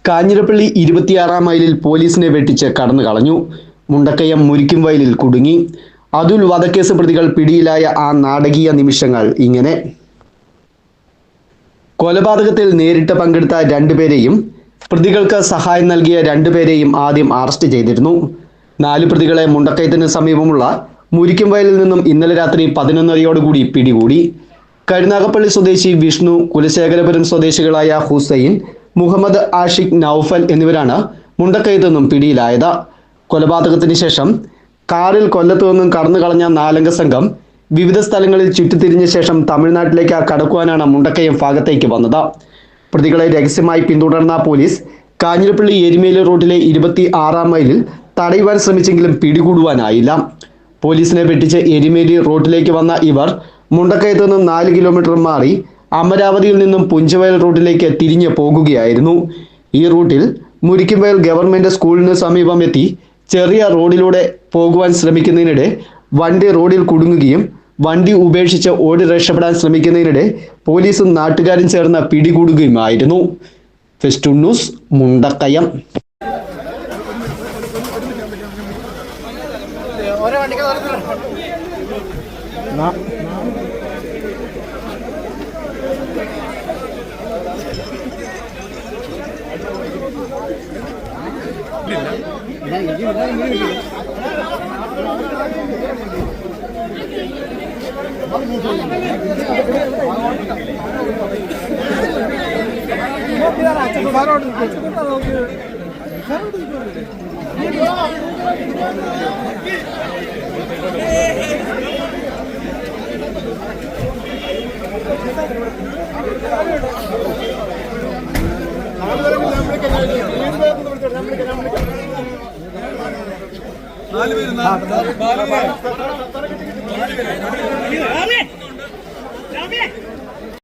കാഞ്ഞിരപ്പള്ളി 26-ാം മൈലിൽ പോലീസിനെ വെട്ടിച്ച് കടന്നു കളഞ്ഞു. മുണ്ടക്കയം മുരിക്കും വയലിൽ കുടുങ്ങി. അതുൽ വധക്കേസ് പ്രതികൾ പിടിയിലായ ആ നാടകീയ നിമിഷങ്ങൾ ഇങ്ങനെ. കൊലപാതകത്തിൽ നേരിട്ട് പങ്കെടുത്ത രണ്ടുപേരെയും പ്രതികൾക്ക് സഹായം നൽകിയ രണ്ടുപേരെയും ആദ്യം അറസ്റ്റ് ചെയ്തിരുന്നു. 4 പ്രതികളെ മുണ്ടക്കയത്തിന് സമീപമുള്ള മുരിക്കും വയലിൽ നിന്നും ഇന്നലെ രാത്രി 11:30 പിടികൂടി. കരുനാഗപ്പള്ളി സ്വദേശി വിഷ്ണു, കുലശേഖരപുരം സ്വദേശികളായ ഹുസൈൻ, മുഹമ്മദ് ആഷിഖ്, നൌഫൽ എന്നിവരാണ് മുണ്ടക്കയത്തു നിന്നും പിടിയിലായത്. കൊലപാതകത്തിന് ശേഷം കാറിൽ കൊല്ലത്തു നിന്നും കടന്നു കളഞ്ഞ 4-അംഗ സംഘം വിവിധ സ്ഥലങ്ങളിൽ ചുറ്റിത്തിരിഞ്ഞ ശേഷം തമിഴ്നാട്ടിലേക്ക് കടക്കുവാനാണ് മുണ്ടക്കയം ഭാഗത്തേക്ക് വന്നത്. പ്രതികളെ രഹസ്യമായി പിന്തുടർന്ന പോലീസ് കാഞ്ഞിരപ്പള്ളി എരുമേലി റൂട്ടിലെ 26-ാം മൈലിൽ തടയുവാൻ ശ്രമിച്ചെങ്കിലും പിടികൂടുവാനായില്ല. പോലീസിനെ വെട്ടിച്ച് എരുമേലി റൂട്ടിലേക്ക് വന്ന ഇവർ മുണ്ടക്കയത്തു നിന്നും 4 കിലോമീറ്റർ മാറി അമരാവതിയിൽ നിന്നും പുഞ്ചവയൽ റൂട്ടിലേക്ക് തിരിഞ്ഞു പോകുകയായിരുന്നു. ഈ റൂട്ടിൽ മുരിക്കുംവയൽ ഗവൺമെന്റ് സ്കൂളിന് സമീപം എത്തി ചെറിയ റോഡിലൂടെ പോകുവാൻ ശ്രമിക്കുന്നതിനിടെ വണ്ടി റോഡിൽ കുടുങ്ങുകയും വണ്ടി ഉപേക്ഷിച്ച് ഓടി രക്ഷപ്പെടാൻ ശ്രമിക്കുന്നതിനിടെ പോലീസും നാട്ടുകാരും ചേർന്ന് പിടികൂടുകയുമായിരുന്നു. Festoon news, Mundakayam. നാല് പേര്